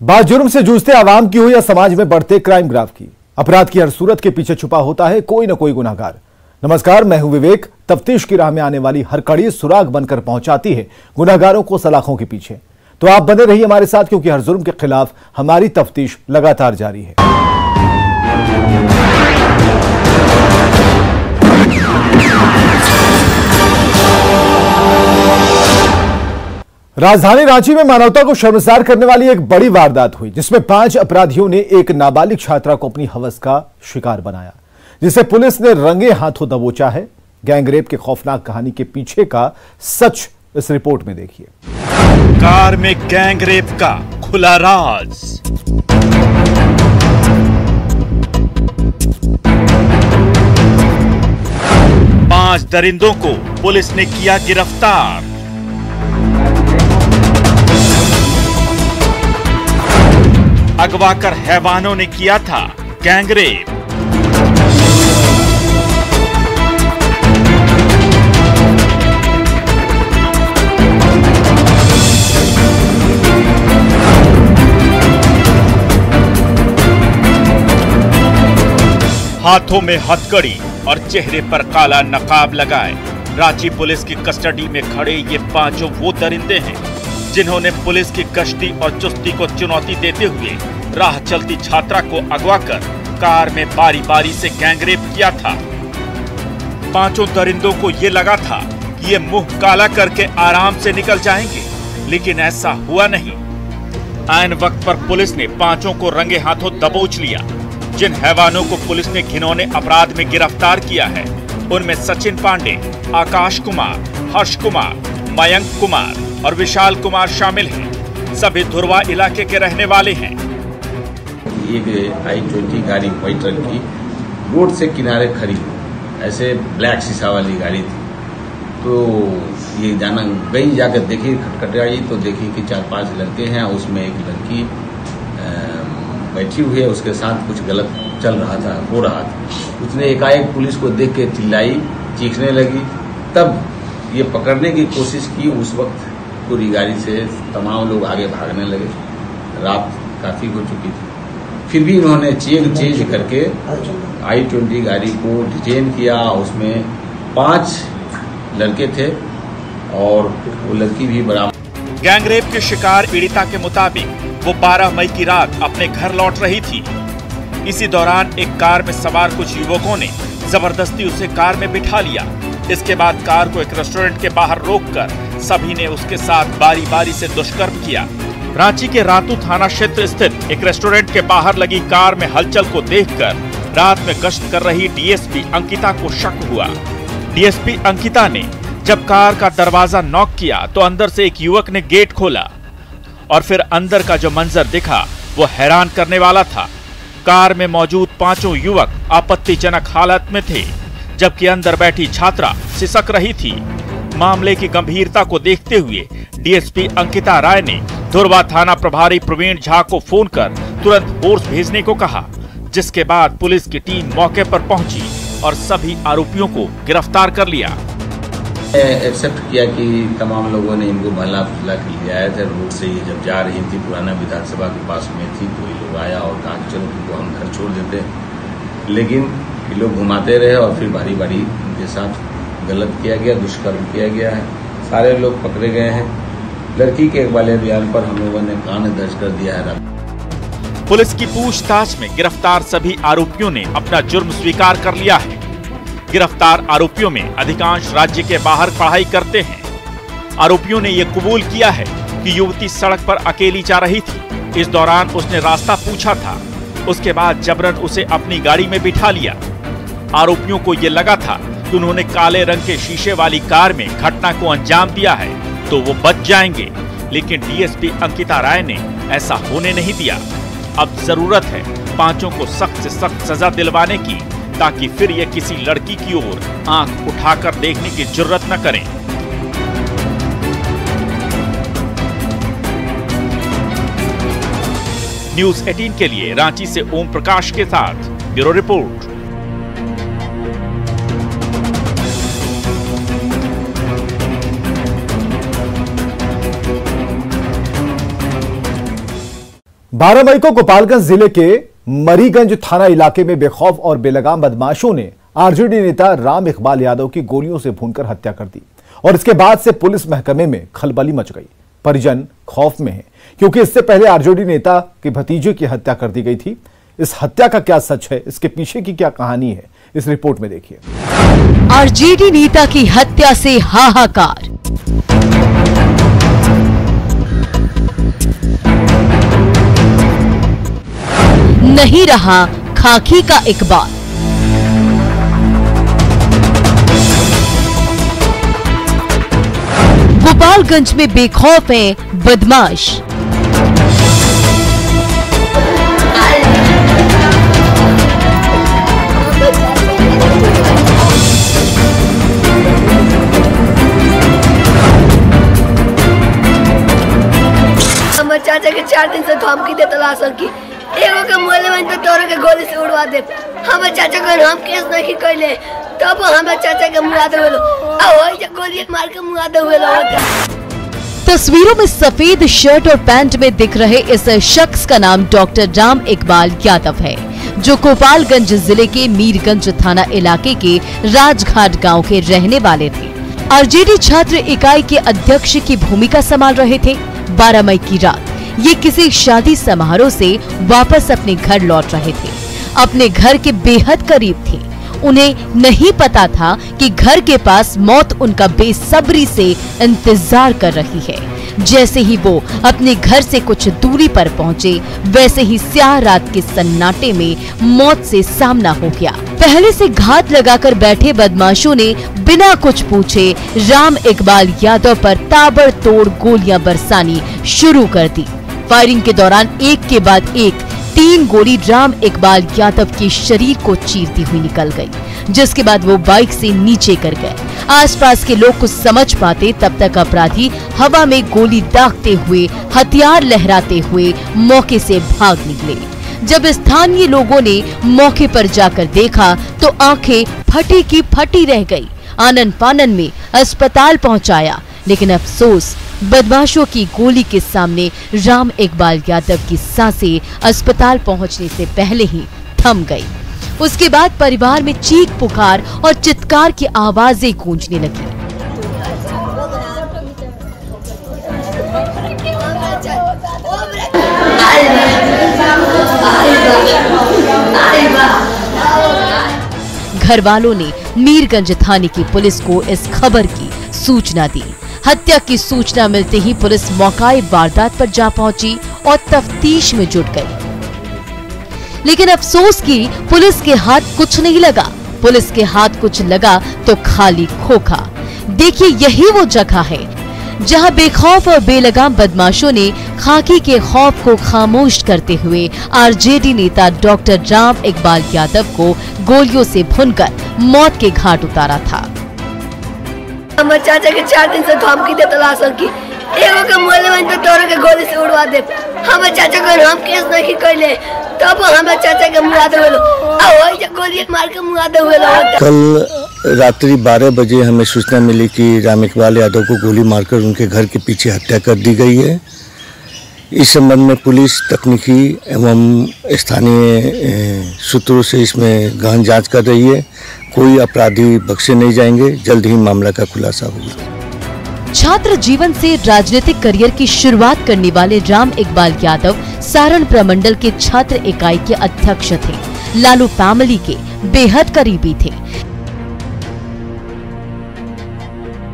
बात जुर्म से जूझते आवाम की हो या समाज में बढ़ते क्राइम ग्राफ की, अपराध की हर सूरत के पीछे छुपा होता है कोई ना कोई गुनाहगार। नमस्कार, मैं हूं विवेक। तफ्तीश की राह में आने वाली हर कड़ी सुराग बनकर पहुंचाती है गुनाहगारों को सलाखों के पीछे। तो आप बने रहिए हमारे साथ, क्योंकि हर जुर्म के खिलाफ हमारी तफ्तीश लगातार जारी है। राजधानी रांची में मानवता को शर्मसार करने वाली एक बड़ी वारदात हुई, जिसमें 5 अपराधियों ने एक नाबालिग छात्रा को अपनी हवस का शिकार बनाया, जिसे पुलिस ने रंगे हाथों दबोचा है। गैंगरेप के खौफनाक कहानी के पीछे का सच इस रिपोर्ट में देखिए। कार में गैंगरेप का खुला राज। पांच दरिंदों को पुलिस ने किया गिरफ्तार। अगवा कर हैवानों ने किया था गैंगरेप। हाथों में हथकड़ी और चेहरे पर काला नकाब लगाए रांची पुलिस की कस्टडी में खड़े ये पांचों वो दरिंदे हैं जिन्होंने पुलिस की गश्ती और चुस्ती को चुनौती देते हुए राह चलती छात्रा को अगवा कर कार में बारी बारी से गैंगरेप किया था। पांचों दरिंदों को ये लगा था कि ये मुंह काला करके आराम से निकल जाएंगे, लेकिन ऐसा हुआ नहीं। ऐन वक्त पर पुलिस ने पांचों को रंगे हाथों दबोच लिया। जिन हैवानों को पुलिस ने घिनौने अपराध में गिरफ्तार किया है, उनमें सचिन पांडे, आकाश कुमार, हर्ष कुमार, मयंक कुमार और विशाल कुमार शामिल हैं। सभी धुरवा इलाके के रहने वाले हैं। एक i20 गाड़ी व्हाइट रंग की रोड से किनारे खड़ी, ऐसे ब्लैक शीशा वाली गाड़ी थी। तो ये जाना गई, जाकर देखी, खटखटाई तो देखी कि 4-5 लड़के हैं, उसमें एक लड़की बैठी हुई है, उसके साथ कुछ गलत चल रहा था, हो रहा था। उसने एकाएक पुलिस को देख के चिल्लाई, चीखने लगी। तब ये पकड़ने की कोशिश की। उस वक्त पूरी गाड़ी से तमाम लोग आगे भागने लगे। रात काफी हो चुकी थी, फिर भी इन्होंने चेंज करके i20 गाड़ी को डिटेन किया। उसमें 5 लड़के थे और वो लड़की भी बरामद। गैंगरेप के शिकार पीड़िता के मुताबिक वो 12 मई की रात अपने घर लौट रही थी। इसी दौरान एक कार में सवार कुछ युवकों ने जबरदस्ती उसे कार में बिठा लिया। इसके बाद कार को एक रेस्टोरेंट के बाहर रोककर सभी ने उसके साथ बारी बारी से दुष्कर्म किया। रांची के रातू थाना क्षेत्र स्थित एक रेस्टोरेंट के बाहर लगी कार में हलचल को देखकर रात में गश्त कर रही डीएसपी अंकिता को शक हुआ। डीएसपी अंकिता ने जब कार का दरवाजा नॉक किया तो अंदर से एक युवक ने गेट खोला और फिर अंदर का जो मंजर दिखा वो हैरान करने वाला था। कार में मौजूद 5 युवक आपत्तिजनक हालत में थे, जबकि अंदर बैठी छात्रा सिसक रही थी। मामले की गंभीरता को देखते हुए डीएसपी अंकिता राय ने धुरवा थाना प्रभारी प्रवीण झा को फोन कर तुरंत फोर्स भेजने को कहा, जिसके बाद पुलिस की टीम मौके पर पहुंची और सभी आरोपियों को गिरफ्तार कर लिया। एक्सेप्ट किया कि तमाम लोगों ने इनको भला फुला के ले आया था। रोड से ये जब जा रही थी, पुराना विधानसभा के पास में थी, तो ये लोग आया और कहा चलो इनको हम घर छोड़ देते, लेकिन ये लोग घुमाते रहे और फिर बारी बारी उनके साथ गलत किया गया, दुष्कर्म किया गया है। सारे लोग पकड़े गए हैं। लड़की के वाले बयान पर हम लोगों ने कान दर्ज कर दिया है। पुलिस की पूछताछ में गिरफ्तार सभी आरोपियों ने अपना जुर्म स्वीकार कर लिया है। गिरफ्तार आरोपियों में अधिकांश राज्य के बाहर पढ़ाई करते हैं। आरोपियों ने यह कबूल किया है कि युवती सड़क पर अकेली जा रही थी। इस दौरान उसने रास्ता पूछा था। उसके बाद जबरन उसे अपनी गाड़ी में बिठा लिया। आरोपियों को यह लगा था कि उन्होंने काले रंग के शीशे वाली कार में घटना को अंजाम दिया है तो वो बच जाएंगे, लेकिन डीएसपी अंकिता राय ने ऐसा होने नहीं दिया। अब जरूरत है पांचों को सख्त से सख्त सजा दिलवाने की, ताकि फिर ये किसी लड़की की ओर आंख उठाकर देखने की जुर्रत न करें। न्यूज़ 18 के लिए रांची से ओम प्रकाश के साथ ब्यूरो रिपोर्ट। 12 मई को गोपालगंज जिले के मरीगंज थाना इलाके में बेखौफ और बेलगाम बदमाशों ने आरजेडी नेता राम इकबाल यादव की गोलियों से भूनकर हत्या कर दी और इसके बाद से पुलिस महकमे में खलबली मच गई। परिजन खौफ में है क्योंकि इससे पहले आरजेडी नेता के भतीजे की हत्या कर दी गई थी। इस हत्या का क्या सच है, इसके पीछे की क्या कहानी है, इस रिपोर्ट में देखिए। आरजेडी नेता की हत्या से हाहाकार। नहीं रहा खाकी का इकबाल। गोपालगंज में बेखौफ हैं बदमाश। हमर चाचा के 4 दिन से धमकी देता लासल की एगो के मोले में तो तोरे के गोली से उड़वा दे। हमर चाचा को हम केस नहीं कइले तब हमर चाचा के मुआ दे बोलो आ होई जे गोली मार के मुआ दे बोलो। तस्वीरों में सफेद शर्ट और पैंट में दिख रहे इस शख्स का नाम डॉक्टर राम इकबाल यादव है, जो गोपालगंज जिले के मीरगंज थाना इलाके के राजघाट गांव के रहने वाले थे। आरजेडी छात्र इकाई के अध्यक्ष की भूमिका संभाल रहे थे। 12 मई की रात ये किसी शादी समारोह से वापस अपने घर लौट रहे थे। अपने घर के बेहद करीब थे। उन्हें नहीं पता था कि घर के पास मौत उनका बेसब्री से इंतजार कर रही है। जैसे ही वो अपने घर से कुछ दूरी पर पहुंचे, वैसे ही स्याह रात के सन्नाटे में मौत से सामना हो गया। पहले से घात लगाकर बैठे बदमाशों ने बिना कुछ पूछे राम इकबाल यादव पर ताबड़तोड़ गोलियां बरसानी शुरू कर दी। फायरिंग के दौरान एक के बाद एक 3 गोली राम इकबाल यादव के शरीर को चीरती हुई निकल गई, जिसके बाद वो बाइक से नीचे कर गए। आसपास के लोग कुछ समझ पाते तब तक अपराधी हवा में गोली दागते हुए, हथियार लहराते हुए मौके से भाग निकले। जब स्थानीय लोगों ने मौके पर जाकर देखा तो आंखें फटी की फटी रह गई। आनन फानन में अस्पताल पहुंचाया, लेकिन अफसोस बदमाशों की गोली के सामने राम इकबाल यादव की सांसें अस्पताल पहुंचने से पहले ही थम गई। उसके बाद परिवार में चीख पुकार और चित्कार की आवाजें गूंजने लगी। घर वालों ने मीरगंज थाने की पुलिस को इस खबर की सूचना दी। हत्या की सूचना मिलते ही पुलिस मौके वारदात पर जा पहुंची और तफ्तीश में जुट गई। लेकिन अफसोस कि पुलिस के हाथ कुछ नहीं लगा। पुलिस के हाथ कुछ लगा तो खाली खोखा। देखिए, यही वो जगह है जहां बेखौफ और बेलगाम बदमाशों ने खाकी के खौफ को खामोश करते हुए आरजेडी नेता डॉक्टर राम इकबाल यादव को गोलियों से भूनकर मौत के घाट उतारा था। हमर चाचा के 4 दिन से धमकी देता लासल की एगो के मोले में तो तोरे के गोली से उड़वा दे। हमर चाचा को हम केस नहीं कइले तब हमर चाचा के मुआ दे बोलो आ होई जे गोली मार के मुआ दे बोलो। कल रात्रि 12 बजे हमें सूचना मिली कि राम इकबाल यादव को गोली मारकर उनके घर के पीछे हत्या कर दी गई है। इस संबंध में पुलिस तकनीकी एवं स्थानीय सूत्रों से इसमें गहन जांच कर रही है। कोई अपराधी बख्शे नहीं जाएंगे। जल्द ही मामला का खुलासा होगा। छात्र जीवन से राजनीतिक करियर की शुरुआत करने वाले राम इकबाल यादव सारण प्रमंडल के छात्र इकाई के अध्यक्ष थे। लालू फैमिली के बेहद करीबी थे।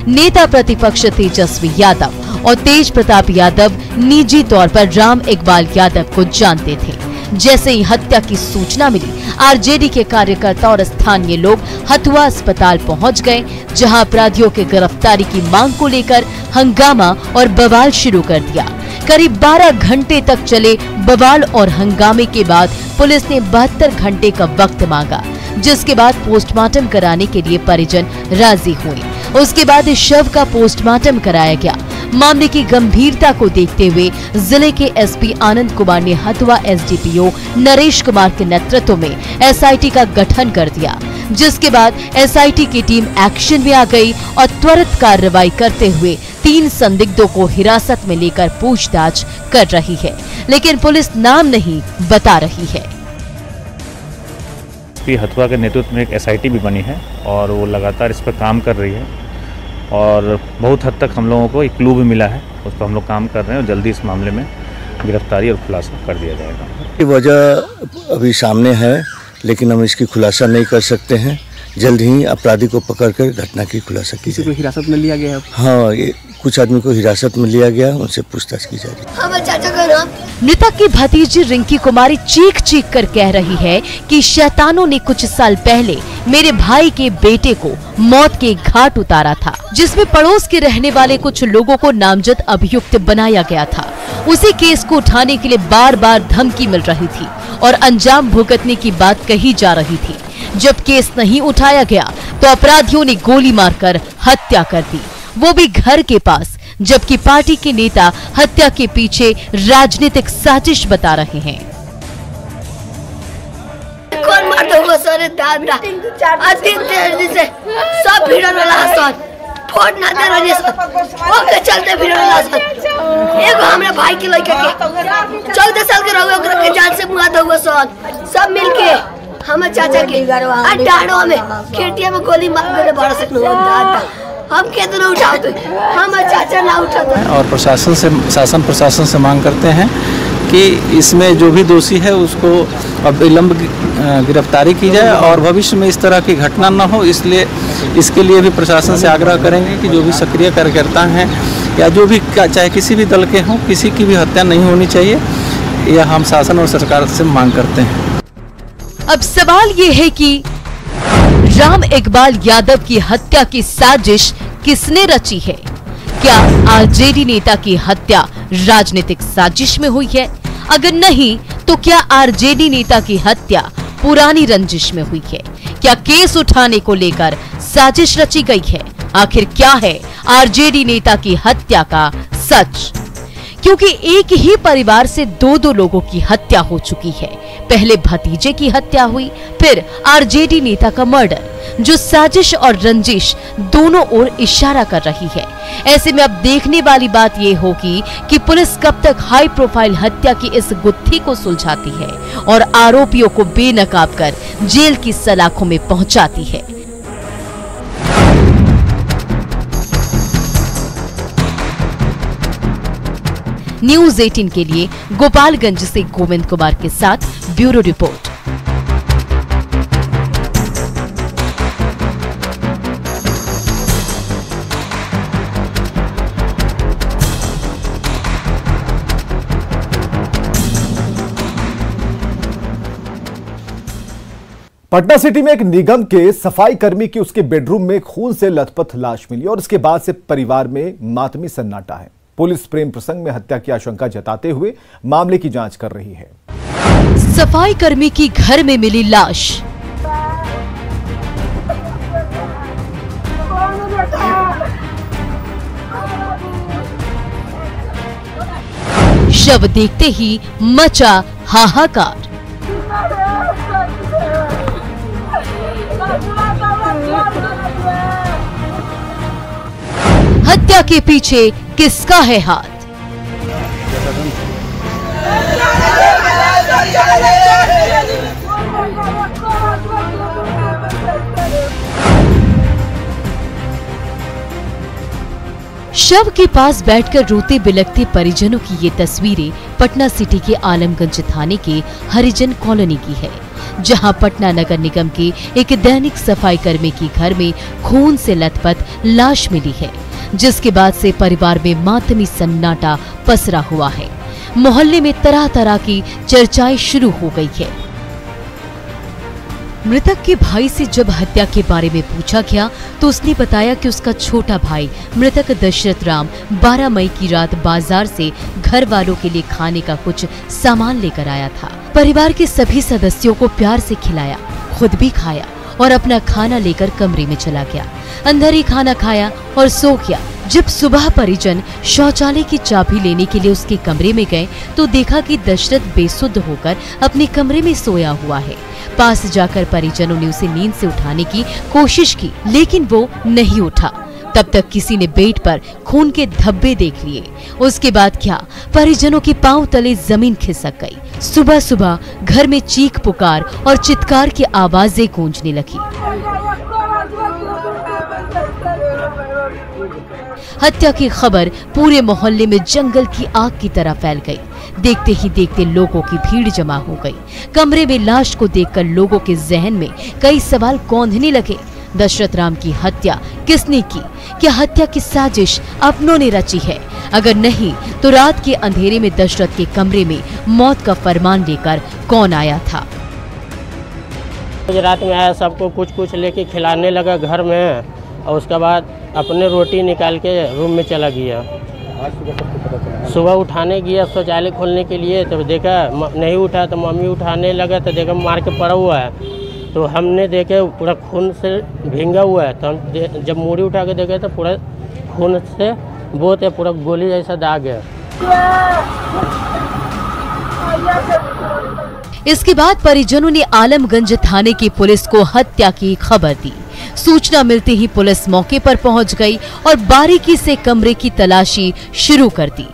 नेता प्रतिपक्ष तेजस्वी यादव और तेज प्रताप यादव निजी तौर पर राम इकबाल यादव को जानते थे। जैसे ही हत्या की सूचना मिली, आरजेडी के कार्यकर्ता और स्थानीय लोग हथुआ अस्पताल पहुंच गए, जहां अपराधियों के गिरफ्तारी की मांग को लेकर हंगामा और बवाल शुरू कर दिया। करीब 12 घंटे तक चले बवाल और हंगामे के बाद पुलिस ने 72 घंटे का वक्त मांगा, जिसके बाद पोस्टमार्टम कराने के लिए परिजन राजी हुए। उसके बाद इस शव का पोस्टमार्टम कराया गया। मामले की गंभीरता को देखते हुए जिले के एसपी आनंद कुमार ने हथुआ एसडीपीओ नरेश कुमार के नेतृत्व में एसआईटी का गठन कर दिया, जिसके बाद एसआईटी की टीम एक्शन में आ गई और त्वरित कार्रवाई करते हुए 3 संदिग्धों को हिरासत में लेकर पूछताछ कर रही है, लेकिन पुलिस नाम नहीं बता रही है। हथुआ के नेतृत्व में एक एसआईटी भी बनी है और वो लगातार इस पर काम कर रही है और बहुत हद तक हम लोगों को एक क्लू भी मिला है, उस पर हम लोग काम कर रहे हैं और जल्दी इस मामले में गिरफ्तारी और खुलासा कर दिया जाएगा। वजह अभी सामने है, लेकिन हम इसकी खुलासा नहीं कर सकते हैं। जल्द ही अपराधी को पकड़कर घटना की खुलासा की जाएगी। हिरासत में लिया गया है? हाँ, ये कुछ आदमी को हिरासत में लिया गया, उनसे पूछताछ की जा रही है। हमारे चाचा का नाम मृतक की भतीजी रिंकी कुमारी चीख चीख कर कह रही है कि शैतानों ने कुछ साल पहले मेरे भाई के बेटे को मौत के घाट उतारा था, जिसमें पड़ोस के रहने वाले कुछ लोगों को नामजद अभियुक्त बनाया गया था। उसी केस को उठाने के लिए बार बार धमकी मिल रही थी और अंजाम भुगतने की बात कही जा रही थी। जब केस नहीं उठाया गया तो अपराधियों ने गोली मारकर हत्या कर दी, वो भी घर के पास, जबकि पार्टी के नेता हत्या के पीछे राजनीतिक साजिश बता रहे हैं। कौन मारता होगा सर? दादा से सब भीड़ वाला सर फोड़ ना दे रही सर, ओके चलते भीड़ वाला सर। एगो हमरा भाई के लड़के के 14 साल के रहुआ ओकरा के जान से मुआ दहुआ सर, सब मिलके हमारे चाचा के डाड़ो में खेतिया में गोली मार के बड़ा सकनो दादा। हम कितना उठाते, हमारे चाचा ना उठाते। और शासन प्रशासन से मांग करते हैं कि इसमें जो भी दोषी है उसको अविलंब गिरफ्तारी की जाए और भविष्य में इस तरह की घटना न हो, इसलिए इसके लिए भी प्रशासन से आग्रह करेंगे कि जो भी सक्रिय कार्यकर्ता हैं या जो भी चाहे किसी भी दल के हों, किसी की भी हत्या नहीं होनी चाहिए, यह हम शासन और सरकार से मांग करते हैं। अब सवाल ये है कि राम इकबाल यादव की हत्या की साजिश किसने रची है? क्या आरजेडी नेता की हत्या राजनीतिक साजिश में हुई है? अगर नहीं तो क्या आरजेडी नेता की हत्या पुरानी रंजिश में हुई है? क्या केस उठाने को लेकर साजिश रची गई है? आखिर क्या है आरजेडी नेता की हत्या का सच? क्योंकि एक ही परिवार से 2 लोगों की हत्या हो चुकी है। पहले भतीजे की हत्या हुई, फिर आरजेडी नेता का मर्डर, जो साजिश और रंजिश दोनों ओर इशारा कर रही है। ऐसे में अब देखने वाली बात ये होगी कि पुलिस कब तक हाई प्रोफाइल हत्या की इस गुत्थी को सुलझाती है और आरोपियों को बेनकाब कर जेल की सलाखों में पहुंचाती है। न्यूज़ 18 के लिए गोपालगंज से गोविंद कुमार के साथ ब्यूरो रिपोर्ट। पटना सिटी में एक निगम के सफाई कर्मी की उसके बेडरूम में खून से लथपथ लाश मिली और इसके बाद से परिवार में मातमी सन्नाटा है। पुलिस प्रेम प्रसंग में हत्या की आशंका जताते हुए मामले की जांच कर रही है। सफाई कर्मी की घर में मिली लाश। शव देखते ही मचा हाहाकार। हत्या के पीछे किसका है हाथ? शव के पास बैठकर रोते बिलखते परिजनों की ये तस्वीरें पटना सिटी के आलमगंज थाने के हरिजन कॉलोनी की है, जहां पटना नगर निगम के एक दैनिक सफाई कर्मी की घर में खून से लथपथ लाश मिली है, जिसके बाद से परिवार में मातमी सन्नाटा पसरा हुआ है। मोहल्ले में तरह तरह की चर्चाएं शुरू हो गई है। मृतक के भाई से जब हत्या के बारे में पूछा गया तो उसने बताया कि उसका छोटा भाई मृतक दशरथ राम 12 मई की रात बाजार से घर वालों के लिए खाने का कुछ सामान लेकर आया था। परिवार के सभी सदस्यों को प्यार से खिलाया, खुद भी खाया और अपना खाना लेकर कमरे में चला गया। अंदर ही खाना खाया और सो गया, जब सुबह परिजन शौचालय की चाबी लेने के लिए उसके कमरे में गए तो देखा कि दशरथ बेसुध होकर अपने कमरे में सोया हुआ है। पास जाकर परिजनों ने उसे नींद से उठाने की कोशिश की, लेकिन वो नहीं उठा। तब तक किसी ने बेड पर खून के धब्बे देख लिए। उसके बाद क्या, परिजनों के पांव तले जमीन खिसक गई। सुबह सुबह घर में चीख पुकार और चित्कार की आवाजें गूंजने लगी। हत्या की खबर पूरे मोहल्ले में जंगल की आग की तरह फैल गई। देखते ही देखते लोगों की भीड़ जमा हो गई। कमरे में लाश को देखकर लोगों के जहन में कई सवाल कौंधने लगे। दशरथ राम की हत्या किसने की? क्या हत्या की साजिश अपनों ने रची है? अगर नहीं तो रात के अंधेरे में दशरथ के कमरे में मौत का फरमान लेकर कौन आया था? रात में आया, सबको कुछ कुछ लेके खिलाने लगा घर में, और उसके बाद अपने रोटी निकाल के रूम में चला गया। सुबह उठाने गया शौचालय खोलने के लिए, तो देखा नहीं उठा, तो मम्मी उठाने लगा तो देखा मार के पड़ा हुआ है। तो हमने देखे पूरा खून से भींगा हुआ है। तो हम जब मूड़ी उठा के देखे तो पूरा खून से बहुत है, पूरा गोली जैसा दाग है। इसके बाद परिजनों ने आलमगंज थाने की पुलिस को हत्या की खबर दी। सूचना मिलते ही पुलिस मौके पर पहुंच गई और बारीकी से कमरे की तलाशी शुरू कर दी।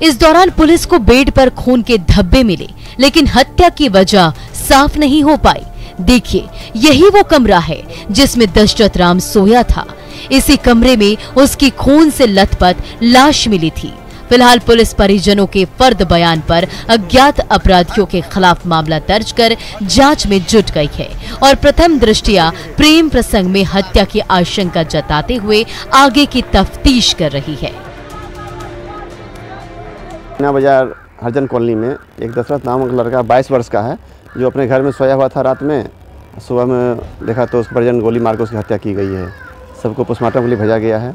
इस दौरान पुलिस को बेड पर खून के धब्बे मिले, लेकिन हत्या की वजह साफ नहीं हो पाई। देखिए, यही वो कमरा है जिसमें दशरथ राम सोया था। इसी कमरे में उसकी खून से लथपथ लाश मिली थी। फिलहाल पुलिस परिजनों के फर्द बयान पर अज्ञात अपराधियों के खिलाफ मामला दर्ज कर जांच में जुट गई है और प्रथम दृष्टया प्रेम प्रसंग में हत्या की आशंका जताते हुए आगे की तफ्तीश कर रही है। बाजार हरजन कॉलोनी में एक दशरथ नामक लड़का 22 वर्ष का है, जो अपने घर में सोया हुआ था। रात में सुबह में देखा तो उसके परिजन गोली मारकर उसकी हत्या की गई है। सबको पोस्टमार्टम के लिए भेजा गया है।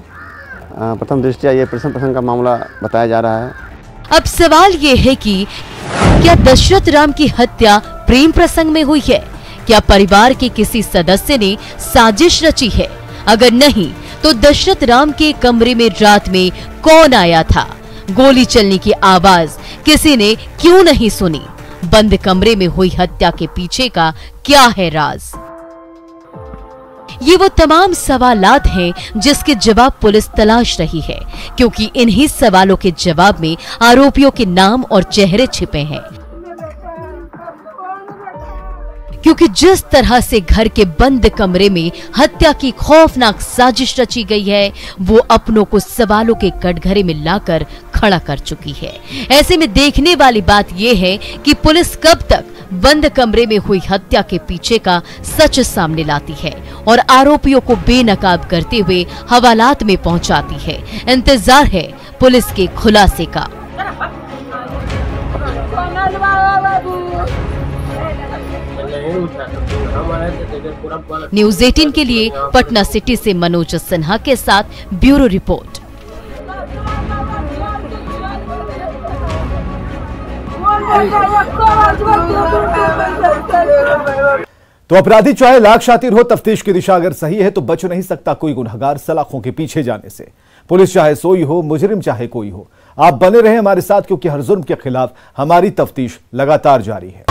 प्रथम दृष्टया ये प्रेम प्रसंग का मामला बताया जा रहा है। अब सवाल ये है कि क्या दशरथ राम की हत्या प्रेम प्रसंग में हुई है? क्या परिवार के किसी सदस्य ने साजिश रची है? अगर नहीं तो दशरथ राम के कमरे में रात में कौन आया था? गोली चलने की आवाज किसी ने क्यों नहीं सुनी? बंद कमरे में हुई हत्या के पीछे का क्या है राज? ये वो तमाम सवालात हैं जिसके जवाब पुलिस तलाश रही है, क्योंकि इन्हीं सवालों के जवाब में आरोपियों के नाम और चेहरे छिपे हैं। क्योंकि जिस तरह से घर के बंद कमरे में हत्या की खौफनाक साजिश रची गई है, वो अपनों को सवालों के कटघरे में लाकर खड़ा कर चुकी है। ऐसे में देखने वाली बात यह है कि पुलिस कब तक बंद कमरे में हुई हत्या के पीछे का सच सामने लाती है और आरोपियों को बेनकाब करते हुए हवालात में पहुंचाती है। इंतजार है पुलिस के खुलासे का। न्यूज़ 18 के लिए पटना सिटी से मनोज सिन्हा के साथ ब्यूरो रिपोर्ट। तो अपराधी चाहे लाख शातिर हो, तफ्तीश की दिशा अगर सही है तो बच नहीं सकता कोई गुनहगार सलाखों के पीछे जाने से। पुलिस चाहे सोई हो, मुजरिम चाहे कोई हो, आप बने रहे हमारे साथ, क्योंकि हर जुर्म के खिलाफ हमारी तफ्तीश लगातार जारी है।